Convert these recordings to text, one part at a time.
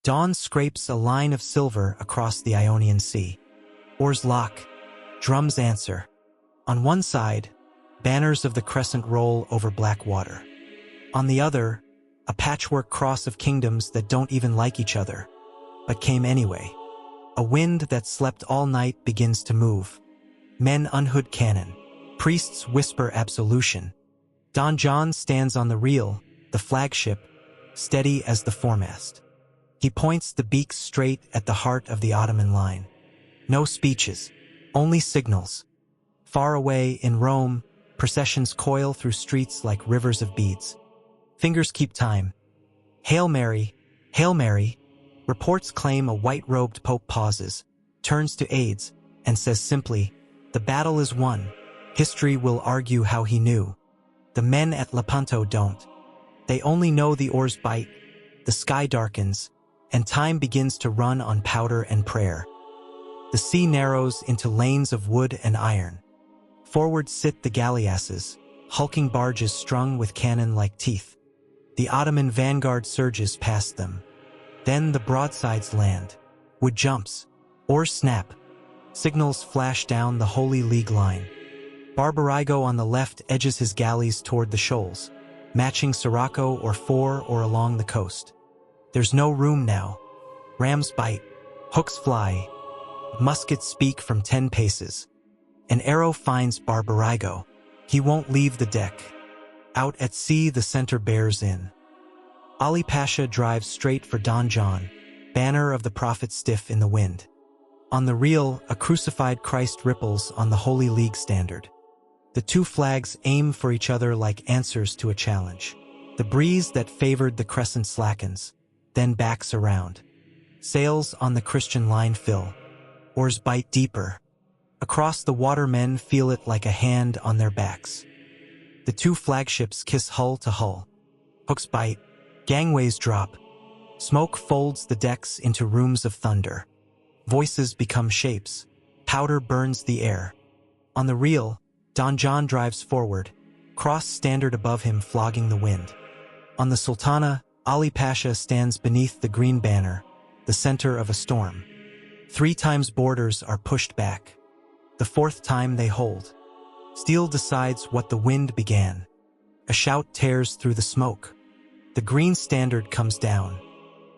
Dawn scrapes a line of silver across the Ionian Sea. Oars lock, drums answer. On one side, banners of the crescent roll over black water. On the other, a patchwork cross of kingdoms that don't even like each other, but came anyway. A wind that slept all night begins to move. Men unhood cannon. Priests whisper absolution. Don John stands on the reel, the flagship, steady as the foremast. He points the beak straight at the heart of the Ottoman line. No speeches, only signals. Far away in Rome, processions coil through streets like rivers of beads. Fingers keep time. Hail Mary, Hail Mary. Reports claim a white-robed pope pauses, turns to aides, and says simply, "The battle is won. History will argue how he knew." The men at Lepanto don't. They only know the oars bite, the sky darkens, and time begins to run on powder and prayer. The sea narrows into lanes of wood and iron. Forward sit the galleasses, hulking barges strung with cannon like teeth. The Ottoman vanguard surges past them. Then the broadsides land. Wood jumps. Oars snap. Signals flash down the Holy League line. Barbarigo on the left edges his galleys toward the shoals, matching Sirocco or Four or along the coast. There's no room now. Rams bite. Hooks fly. Muskets speak from 10 paces. An arrow finds Barbarigo. He won't leave the deck. Out at sea, the center bears in. Ali Pasha drives straight for Don John, banner of the prophet stiff in the wind. On the reel, a crucified Christ ripples on the Holy League standard. The two flags aim for each other like answers to a challenge. The breeze that favored the crescent slackens, then backs around. Sails on the Christian line fill. Oars bite deeper. Across the water, men feel it like a hand on their backs. The two flagships kiss hull to hull. Hooks bite. Gangways drop. Smoke folds the decks into rooms of thunder. Voices become shapes. Powder burns the air. On the reel, Don John drives forward, cross standard above him flogging the wind. On the Sultana, Ali Pasha stands beneath the green banner, the center of a storm. 3 times borders are pushed back. The 4th time they hold. Steel decides what the wind began. A shout tears through the smoke. The green standard comes down.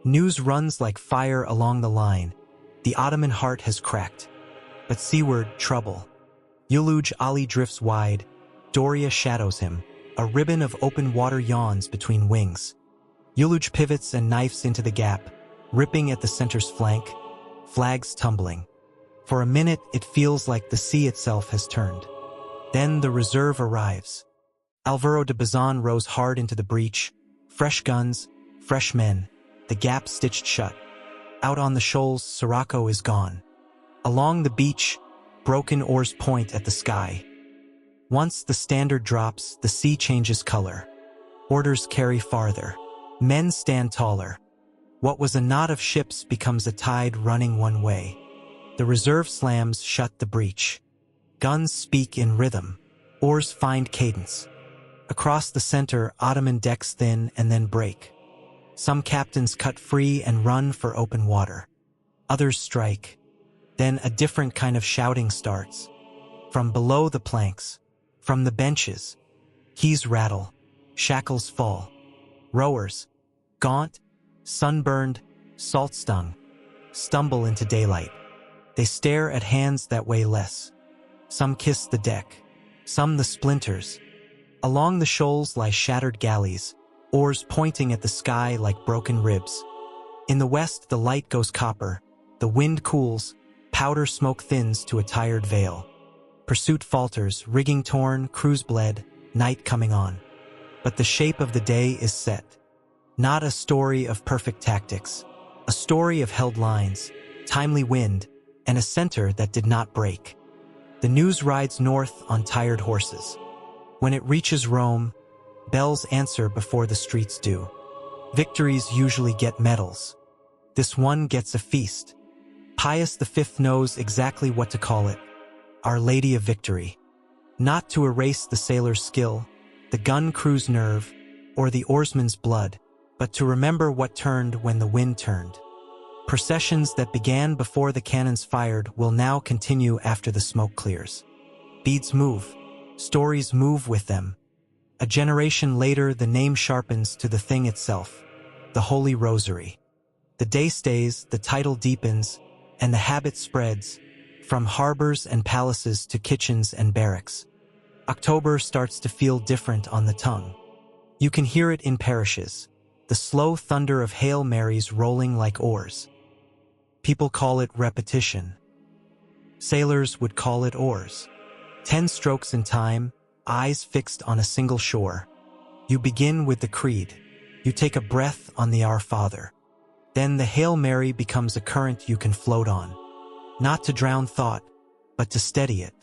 News runs like fire along the line. The Ottoman heart has cracked. But seaward, trouble. Uluj Ali drifts wide. Doria shadows him. A ribbon of open water yawns between wings. Uluj pivots and knifes into the gap, ripping at the center's flank, flags tumbling. For a minute, it feels like the sea itself has turned. Then the reserve arrives. Alvaro de Bazan rows hard into the breach. Fresh guns, fresh men, the gap stitched shut. Out on the shoals, Sirocco is gone. Along the beach, broken oars point at the sky. Once the standard drops, the sea changes color. Orders carry farther. Men stand taller. What was a knot of ships becomes a tide running one way. The reserve slams shut the breach. Guns speak in rhythm. Oars find cadence. Across the center, Ottoman decks thin and then break. Some captains cut free and run for open water. Others strike. Then a different kind of shouting starts. From below the planks, from the benches, keys rattle, shackles fall. Rowers, gaunt, sunburned, salt-stung, stumble into daylight. They stare at hands that weigh less. Some kiss the deck, some the splinters. Along the shoals lie shattered galleys, oars pointing at the sky like broken ribs. In the west, the light goes copper. The wind cools, powder smoke thins to a tired veil. Pursuit falters, rigging torn, crews bled, night coming on. But the shape of the day is set. Not a story of perfect tactics, a story of held lines, timely wind, and a center that did not break. The news rides north on tired horses. When it reaches Rome, bells answer before the streets do. Victories usually get medals. This one gets a feast. Pius V knows exactly what to call it, Our Lady of Victory. Not to erase the sailor's skill, the gun crew's nerve, or the oarsman's blood, but to remember what turned when the wind turned. Processions that began before the cannons fired will now continue after the smoke clears. Beads move. Stories move with them. A generation later, the name sharpens to the thing itself, the Holy Rosary. The day stays, the title deepens, and the habit spreads, from harbors and palaces to kitchens and barracks. October starts to feel different on the tongue. You can hear it in parishes, the slow thunder of Hail Marys rolling like oars. People call it repetition. Sailors would call it oars. 10 strokes in time, eyes fixed on a single shore. You begin with the creed. You take a breath on the Our Father. Then the Hail Mary becomes a current you can float on. Not to drown thought, but to steady it.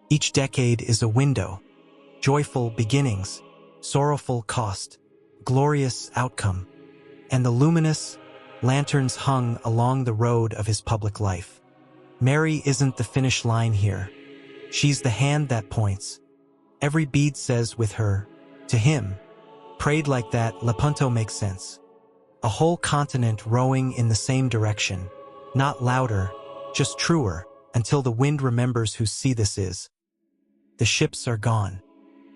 Each decade is a window. Joyful beginnings, sorrowful cost, glorious outcome, and the luminous lanterns hung along the road of his public life. Mary isn't the finish line here. She's the hand that points. Every bead says with her, to him. Prayed like that, Lepanto makes sense. A whole continent rowing in the same direction, not louder, just truer, until the wind remembers whose sea this is. The ships are gone.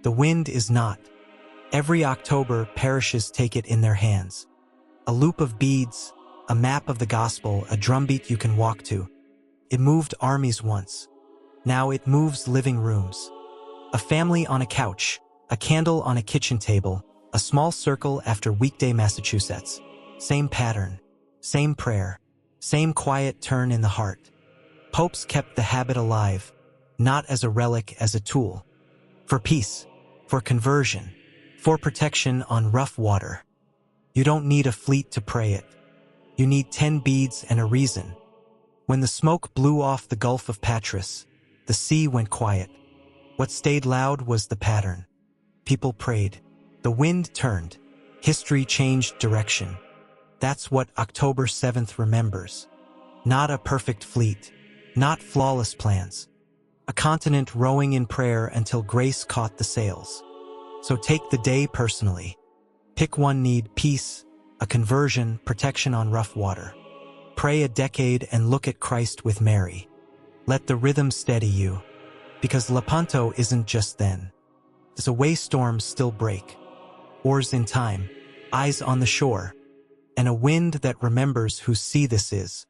The wind is not. Every October, parishes take it in their hands. A loop of beads, a map of the gospel, a drumbeat you can walk to. It moved armies once. Now it moves living rooms. A family on a couch, a candle on a kitchen table, a small circle after weekday Massachusetts. Same pattern, same prayer, same quiet turn in the heart. Popes kept the habit alive, not as a relic, as a tool. For peace, for conversion, for protection on rough water. You don't need a fleet to pray it. You need 10 beads and a reason. When the smoke blew off the Gulf of Patras, the sea went quiet. What stayed loud was the pattern. People prayed. The wind turned. History changed direction. That's what October 7th remembers. Not a perfect fleet, not flawless plans. A continent rowing in prayer until grace caught the sails. So take the day personally. Pick one need: peace, a conversion, protection on rough water. Pray a decade and look at Christ with Mary. Let the rhythm steady you. Because Lepanto isn't just then. As away storms still break. Oars in time, eyes on the shore, and a wind that remembers whose sea this is.